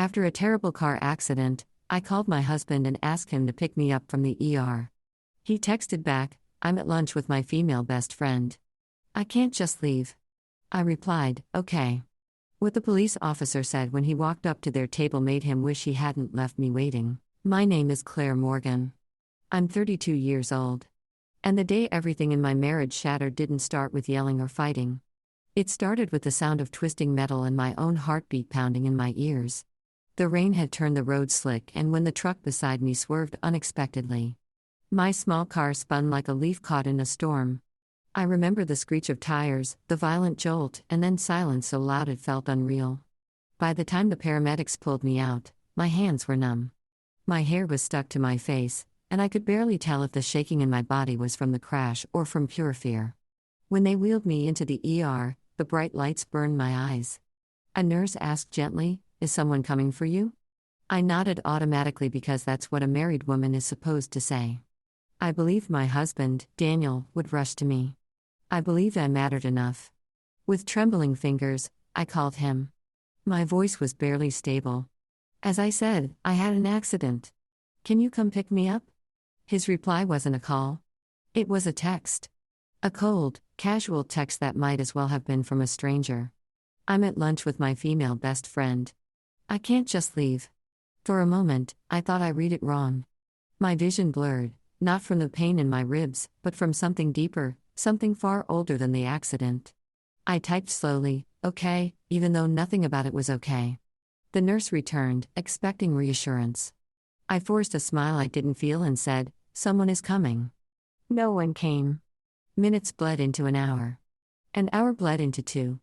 After a terrible car accident, I called my husband and asked him to pick me up from the ER. He texted back, "I'm at lunch with my female best friend. I can't just leave." I replied, "Okay." What the police officer said when he walked up to their table made him wish he hadn't left me waiting. My name is Claire Morgan. I'm 32 years old. And the day everything in my marriage shattered didn't start with yelling or fighting. It started with the sound of twisting metal and my own heartbeat pounding in my ears. The rain had turned the road slick, and when the truck beside me swerved unexpectedly, my small car spun like a leaf caught in a storm. I remember the screech of tires, the violent jolt, and then silence so loud it felt unreal. By the time the paramedics pulled me out, my hands were numb. My hair was stuck to my face, and I could barely tell if the shaking in my body was from the crash or from pure fear. When they wheeled me into the ER, the bright lights burned my eyes. A nurse asked gently, "Is someone coming for you?" I nodded automatically because that's what a married woman is supposed to say. I believed my husband, Daniel, would rush to me. I believed I mattered enough. With trembling fingers, I called him. My voice was barely stable. As I said, "I had an accident. Can you come pick me up?" His reply wasn't a call. It was a text. A cold, casual text that might as well have been from a stranger. "I'm at lunch with my female best friend. I can't just leave." For a moment, I thought I read it wrong. My vision blurred, not from the pain in my ribs, but from something deeper, something far older than the accident. I typed slowly, "Okay," even though nothing about it was okay. The nurse returned, expecting reassurance. I forced a smile I didn't feel and said, "Someone is coming." No one came. Minutes bled into an hour. An hour bled into 2.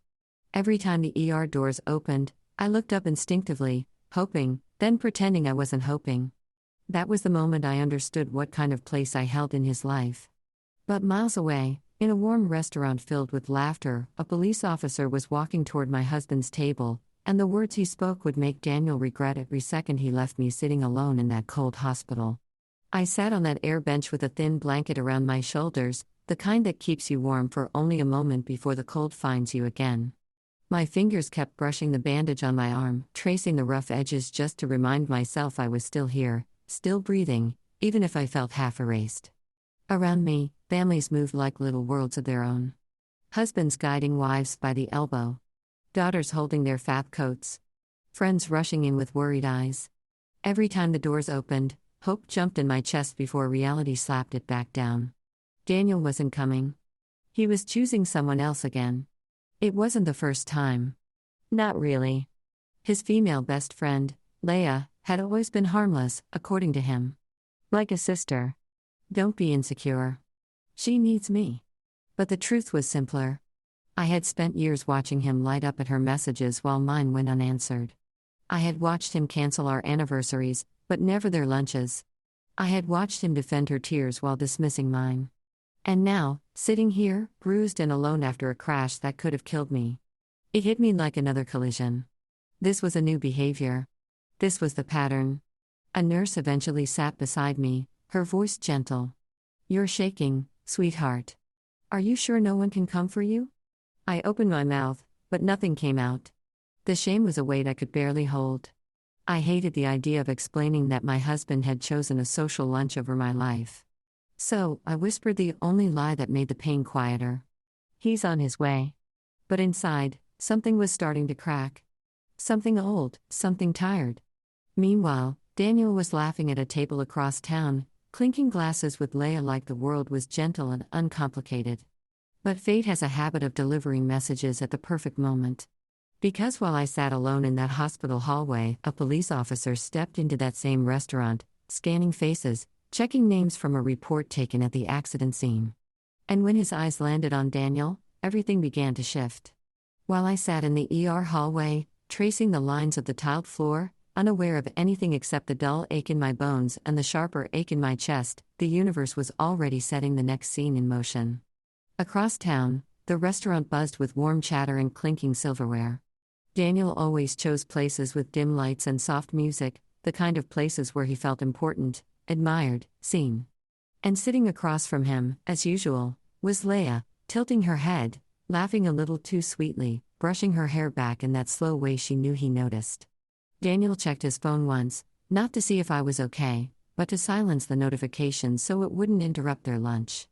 Every time the ER doors opened, I looked up instinctively, hoping, then pretending I wasn't hoping. That was the moment I understood what kind of place I held in his life. But miles away, in a warm restaurant filled with laughter, a police officer was walking toward my husband's table, and the words he spoke would make Daniel regret every second he left me sitting alone in that cold hospital. I sat on that air bench with a thin blanket around my shoulders, the kind that keeps you warm for only a moment before the cold finds you again. My fingers kept brushing the bandage on my arm, tracing the rough edges just to remind myself I was still here, still breathing, even if I felt half erased. Around me, families moved like little worlds of their own. Husbands guiding wives by the elbow. Daughters holding their fab coats. Friends rushing in with worried eyes. Every time the doors opened, hope jumped in my chest before reality slapped it back down. Daniel wasn't coming. He was choosing someone else again. It wasn't the first time. Not really. His female best friend, Leah, had always been harmless, according to him. Like a sister. Don't be insecure. She needs me. But the truth was simpler. I had spent years watching him light up at her messages while mine went unanswered. I had watched him cancel our anniversaries, but never their lunches. I had watched him defend her tears while dismissing mine. And now, sitting here, bruised and alone after a crash that could have killed me. It hit me like another collision. This was a new behavior. This was the pattern. A nurse eventually sat beside me, her voice gentle. "You're shaking, sweetheart. Are you sure no one can come for you?" I opened my mouth, but nothing came out. The shame was a weight I could barely hold. I hated the idea of explaining that my husband had chosen a social lunch over my life. So, I whispered the only lie that made the pain quieter. "He's on his way." But inside, something was starting to crack. Something old, something tired. Meanwhile, Daniel was laughing at a table across town, clinking glasses with Leah like the world was gentle and uncomplicated. But fate has a habit of delivering messages at the perfect moment. Because while I sat alone in that hospital hallway, a police officer stepped into that same restaurant, scanning faces, checking names from a report taken at the accident scene. And when his eyes landed on Daniel, everything began to shift. While I sat in the ER hallway, tracing the lines of the tiled floor, unaware of anything except the dull ache in my bones and the sharper ache in my chest, the universe was already setting the next scene in motion. Across town, the restaurant buzzed with warm chatter and clinking silverware. Daniel always chose places with dim lights and soft music, the kind of places where he felt important, admired, seen. And sitting across from him, as usual, was Leah, tilting her head, laughing a little too sweetly, brushing her hair back in that slow way she knew he noticed. Daniel checked his phone once, not to see if I was okay, but to silence the notifications so it wouldn't interrupt their lunch.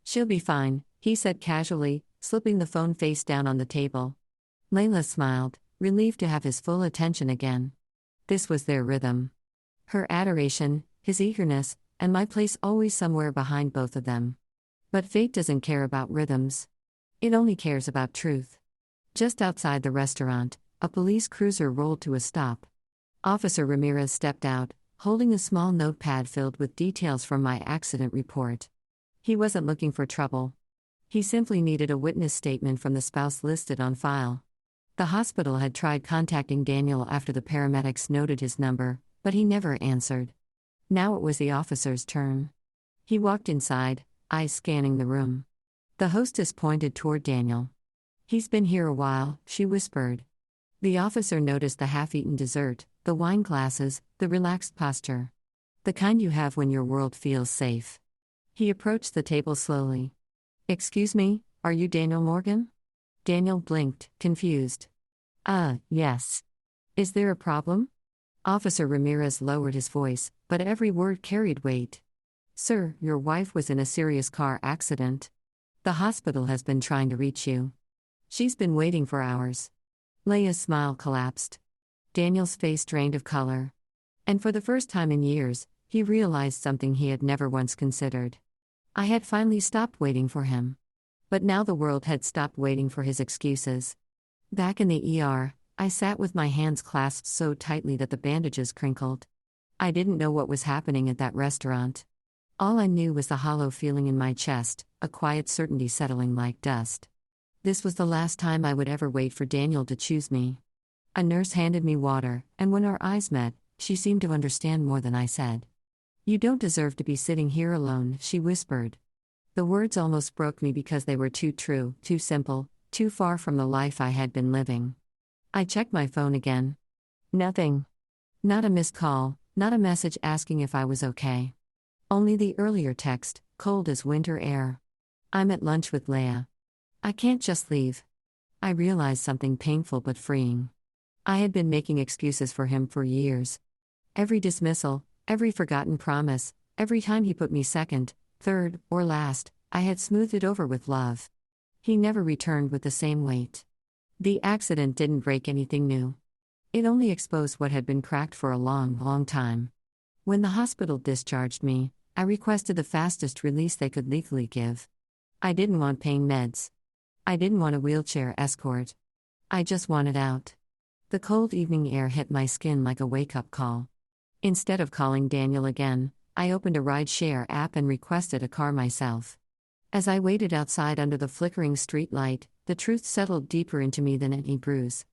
"She'll be fine," he said casually, slipping the phone face down on the table. Layla smiled, relieved to have his full attention again. This was their rhythm. Her adoration, his eagerness, and my place always somewhere behind both of them. But fate doesn't care about rhythms. It only cares about truth. Just outside the restaurant, a police cruiser rolled to a stop. Officer Ramirez stepped out, holding a small notepad filled with details from my accident report. He wasn't looking for trouble. He simply needed a witness statement from the spouse listed on file. The hospital had tried contacting Daniel after the paramedics noted his number, but he never answered. Now it was the officer's turn. He walked inside, eyes scanning the room. The hostess pointed toward Daniel. "He's been here a while," she whispered. The officer noticed the half-eaten dessert, the wine glasses, the relaxed posture. The kind you have when your world feels safe. He approached the table slowly. "Excuse me, are you Daniel Morgan?" Daniel blinked, confused. Yes. Is there a problem?" Officer Ramirez lowered his voice, but every word carried weight. "Sir, your wife was in a serious car accident. The hospital has been trying to reach you. She's been waiting for hours." Leia's smile collapsed. Daniel's face drained of color. And for the first time in years, he realized something he had never once considered. I had finally stopped waiting for him. But now the world had stopped waiting for his excuses. Back in the ER, I sat with my hands clasped so tightly that the bandages crinkled. I didn't know what was happening at that restaurant. All I knew was the hollow feeling in my chest, a quiet certainty settling like dust. This was the last time I would ever wait for Daniel to choose me. A nurse handed me water, and when our eyes met, she seemed to understand more than I said. "You don't deserve to be sitting here alone," she whispered. The words almost broke me because they were too true, too simple, too far from the life I had been living. I checked my phone again. Nothing. Not a missed call, not a message asking if I was okay. Only the earlier text, cold as winter air. "I'm at lunch with Leia. I can't just leave." I realized something painful but freeing. I had been making excuses for him for years. Every dismissal, every forgotten promise, every time he put me second, third, or last, I had smoothed it over with love. He never returned with the same weight. The accident didn't break anything new. It only exposed what had been cracked for a long, long time. When the hospital discharged me, I requested the fastest release they could legally give. I didn't want pain meds. I didn't want a wheelchair escort. I just wanted out. The cold evening air hit my skin like a wake-up call. Instead of calling Daniel again, I opened a ride-share app and requested a car myself. As I waited outside under the flickering street light, the truth settled deeper into me than any bruise.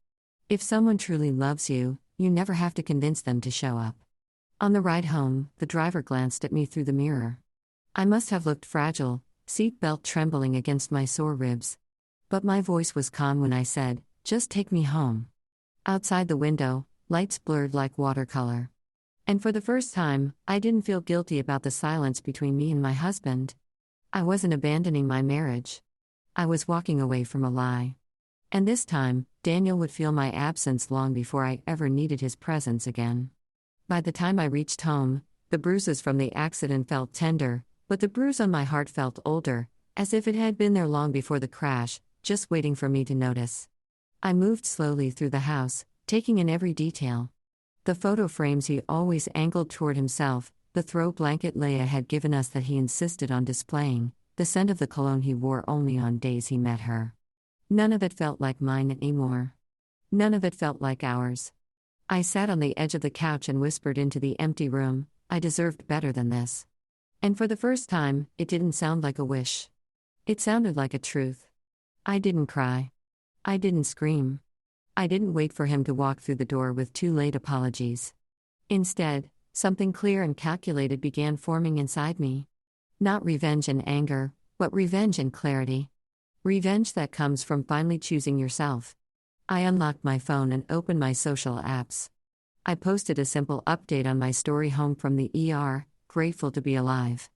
If someone truly loves you, you never have to convince them to show up. On the ride home, the driver glanced at me through the mirror. I must have looked fragile, seat belt trembling against my sore ribs. But my voice was calm when I said, "Just take me home." Outside the window, lights blurred like watercolor. And for the first time, I didn't feel guilty about the silence between me and my husband. I wasn't abandoning my marriage. I was walking away from a lie. And this time, Daniel would feel my absence long before I ever needed his presence again. By the time I reached home, the bruises from the accident felt tender, but the bruise on my heart felt older, as if it had been there long before the crash, just waiting for me to notice. I moved slowly through the house, taking in every detail. The photo frames he always angled toward himself, the throw blanket Leia had given us that he insisted on displaying, the scent of the cologne he wore only on days he met her. None of it felt like mine anymore. None of it felt like ours. I sat on the edge of the couch and whispered into the empty room, "I deserved better than this." And for the first time, it didn't sound like a wish. It sounded like a truth. I didn't cry. I didn't scream. I didn't wait for him to walk through the door with too late apologies. Instead, something clear and calculated began forming inside me. Not revenge and anger, but revenge and clarity. Revenge that comes from finally choosing yourself. I unlocked my phone and opened my social apps. I posted a simple update on my story home from the ER, grateful to be alive.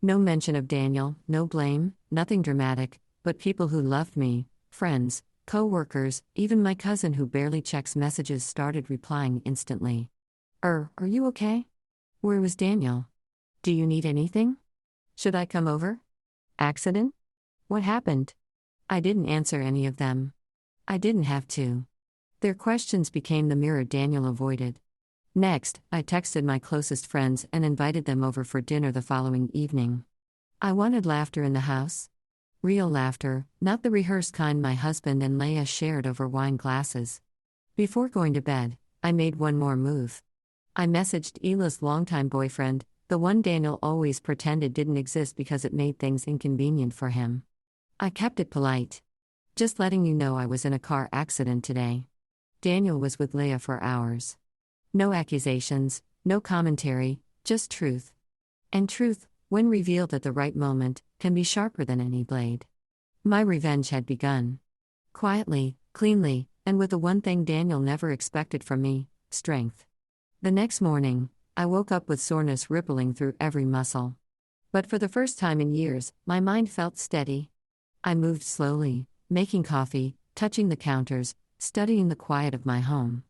No mention of Daniel, no blame, nothing dramatic, but people who loved me, friends, Co-workers, even my cousin who barely checks messages started replying instantly. Are you okay? Where was Daniel? Do you need anything? Should I come over? Accident? What happened? I didn't answer any of them. I didn't have to. Their questions became the mirror Daniel avoided. Next, I texted my closest friends and invited them over for dinner the following evening. I wanted laughter in the house. Real laughter, not the rehearsed kind my husband and Leia shared over wine glasses. Before going to bed, I made one more move. I messaged Hila's longtime boyfriend, the one Daniel always pretended didn't exist because it made things inconvenient for him. I kept it polite. Just letting you know I was in a car accident today. Daniel was with Leia for hours. No accusations, no commentary, just truth. And truth, when revealed at the right moment, can be sharper than any blade. My revenge had begun. Quietly, cleanly, and with the one thing Daniel never expected from me, strength. The next morning, I woke up with soreness rippling through every muscle. But for the first time in years, my mind felt steady. I moved slowly, making coffee, touching the counters, studying the quiet of my home.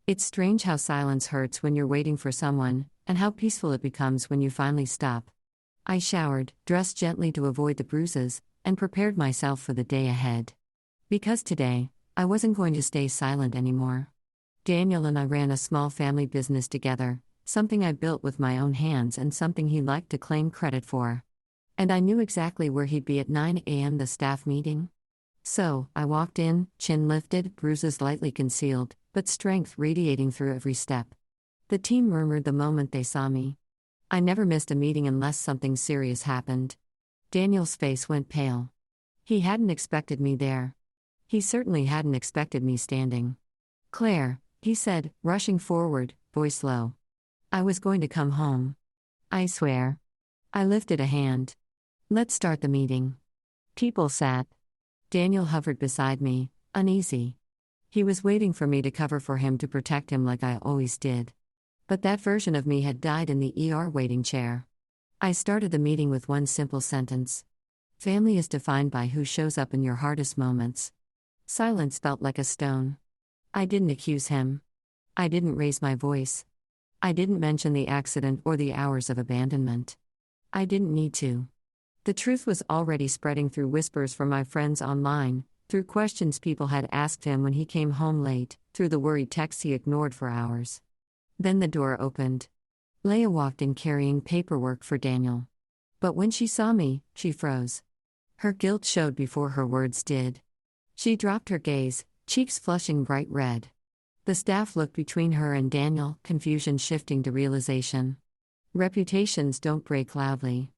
It's strange how silence hurts when you're waiting for someone, and how peaceful it becomes when you finally stop. I showered, dressed gently to avoid the bruises, and prepared myself for the day ahead. Because today, I wasn't going to stay silent anymore. Daniel and I ran a small family business together, something I built with my own hands and something he liked to claim credit for. And I knew exactly where he'd be at 9 a.m. the staff meeting. So, I walked in, chin lifted, bruises lightly concealed, but strength radiating through every step. The team murmured the moment they saw me. I never missed a meeting unless something serious happened. Daniel's face went pale. He hadn't expected me there. He certainly hadn't expected me standing. Claire, he said, rushing forward, voice low. I was going to come home. I swear. I lifted a hand. Let's start the meeting. People sat. Daniel hovered beside me, uneasy. He was waiting for me to cover for him to protect him like I always did. But that version of me had died in the ER waiting chair. I started the meeting with one simple sentence. Family is defined by who shows up in your hardest moments. Silence felt like a stone. I didn't accuse him. I didn't raise my voice. I didn't mention the accident or the hours of abandonment. I didn't need to. The truth was already spreading through whispers from my friends online, through questions people had asked him when he came home late, through the worried texts he ignored for hours. Then the door opened. Leia walked in carrying paperwork for Daniel. But when she saw me, she froze. Her guilt showed before her words did. She dropped her gaze, cheeks flushing bright red. The staff looked between her and Daniel, confusion shifting to realization. Reputations don't break loudly.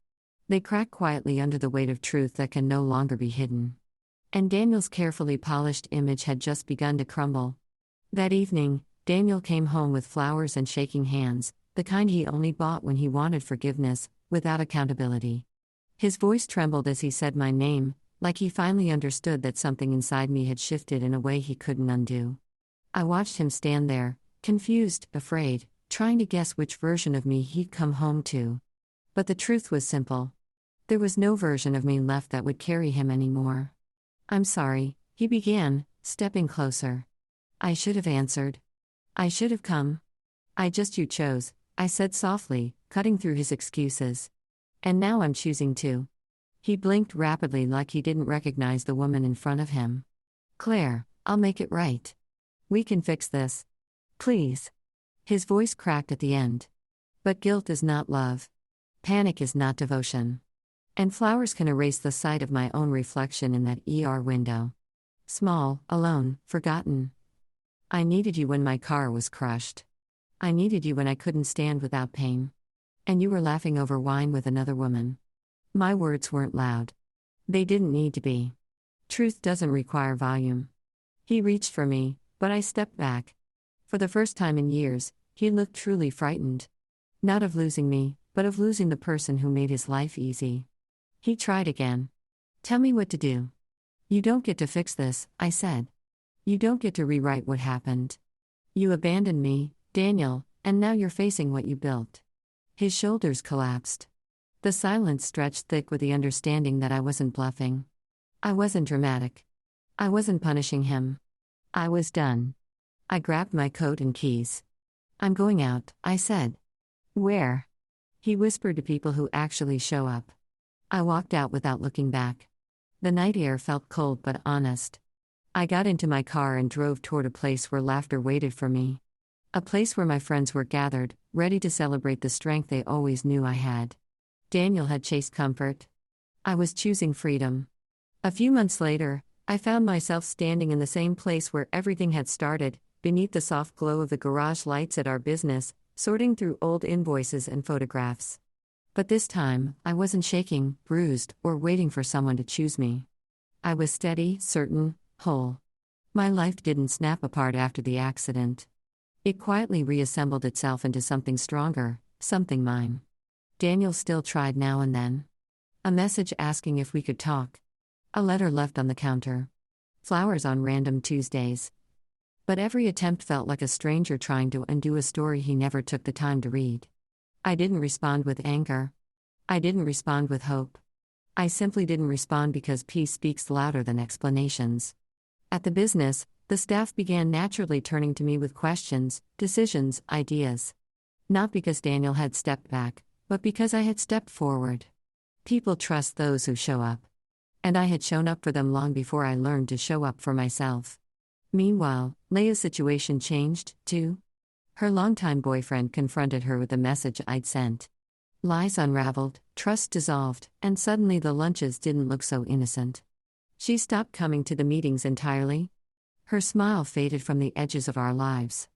They crack quietly under the weight of truth that can no longer be hidden. And Daniel's carefully polished image had just begun to crumble. That evening, Daniel came home with flowers and shaking hands, the kind he only bought when he wanted forgiveness, without accountability. His voice trembled as he said my name, like he finally understood that something inside me had shifted in a way he couldn't undo. I watched him stand there, confused, afraid, trying to guess which version of me he'd come home to. But the truth was simple. There was no version of me left that would carry him anymore. I'm sorry, he began, stepping closer. I should have answered. I should have come. You chose, I said softly, cutting through his excuses. And now I'm choosing to. He blinked rapidly like he didn't recognize the woman in front of him. Claire, I'll make it right. We can fix this. Please. His voice cracked at the end. But guilt is not love. Panic is not devotion. And flowers can erase the sight of my own reflection in that ER window. Small, alone, forgotten. I needed you when my car was crushed. I needed you when I couldn't stand without pain. And you were laughing over wine with another woman. My words weren't loud. They didn't need to be. Truth doesn't require volume. He reached for me, but I stepped back. For the first time in years, he looked truly frightened. Not of losing me, but of losing the person who made his life easy. He tried again. Tell me what to do. You don't get to fix this, I said. You don't get to rewrite what happened. You abandoned me, Daniel, and now you're facing what you built. His shoulders collapsed. The silence stretched thick with the understanding that I wasn't bluffing. I wasn't dramatic. I wasn't punishing him. I was done. I grabbed my coat and keys. I'm going out, I said. Where? He whispered to people who actually show up. I walked out without looking back. The night air felt cold but honest. I got into my car and drove toward a place where laughter waited for me. A place where my friends were gathered, ready to celebrate the strength they always knew I had. Daniel had chased comfort. I was choosing freedom. A few months later, I found myself standing in the same place where everything had started, beneath the soft glow of the garage lights at our business, sorting through old invoices and photographs. But this time, I wasn't shaking, bruised, or waiting for someone to choose me. I was steady, certain, whole. My life didn't snap apart after the accident. It quietly reassembled itself into something stronger, something mine. Daniel still tried now and then. A message asking if we could talk. A letter left on the counter. Flowers on random Tuesdays. But every attempt felt like a stranger trying to undo a story he never took the time to read. I didn't respond with anger. I didn't respond with hope. I simply didn't respond because peace speaks louder than explanations. At the business, the staff began naturally turning to me with questions, decisions, ideas. Not because Daniel had stepped back, but because I had stepped forward. People trust those who show up. And I had shown up for them long before I learned to show up for myself. Meanwhile, Leia's situation changed, too. Her longtime boyfriend confronted her with the message I'd sent. Lies unraveled, trust dissolved, and suddenly the lunches didn't look so innocent. She stopped coming to the meetings entirely. Her smile faded from the edges of our lives.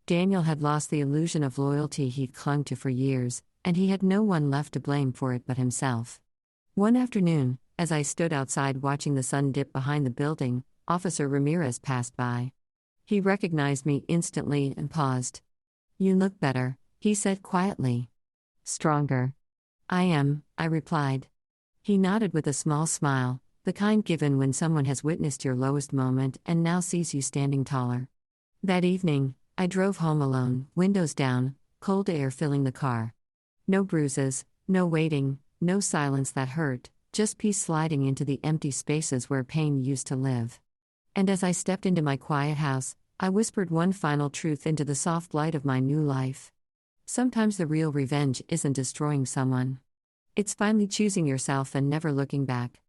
Daniel had lost the illusion of loyalty he'd clung to for years, and he had no one left to blame for it but himself. One afternoon, as I stood outside watching the sun dip behind the building, Officer Ramirez passed by. He recognized me instantly and paused. "You look better," he said quietly. "Stronger." "I am," I replied. He nodded with a small smile, the kind given when someone has witnessed your lowest moment and now sees you standing taller. That evening, I drove home alone, windows down, cold air filling the car. No bruises, no waiting, no silence that hurt, just peace sliding into the empty spaces where pain used to live. And as I stepped into my quiet house, I whispered one final truth into the soft light of my new life. Sometimes the real revenge isn't destroying someone. It's finally choosing yourself and never looking back.